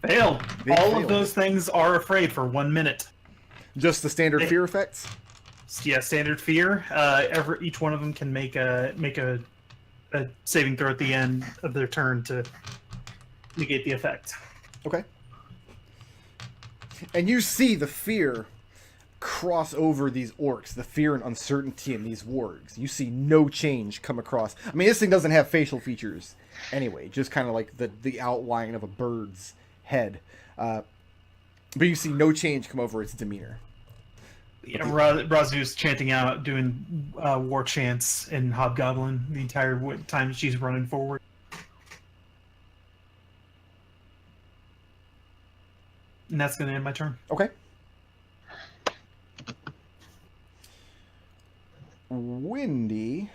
Fail. Big All fail. of those things are afraid for 1 minute. Just the standard fear effects? Yeah, standard fear. Each one of them can make a saving throw at the end of their turn to negate the effect. Okay. And you see the fear cross over these orcs, the fear and uncertainty in these wargs. You see no change come across. I mean, this thing doesn't have facial features anyway, just kind of like the outline of a bird's head. But you see no change come over its demeanor. Yeah, Raazu's chanting out, doing war chants in Hobgoblin the entire time she's running forward. And that's going to end my turn. Okay. Windy.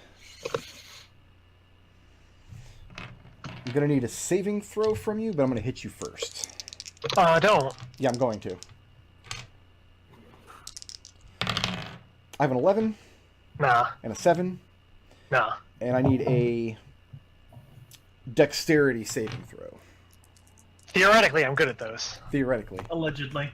I'm going to need a saving throw from you, but I'm going to hit you first. Don't. Yeah, I'm going to. I have an 11 Nah. and a 7, Nah. and I need a dexterity saving throw. Theoretically, I'm good at those. Theoretically. Allegedly.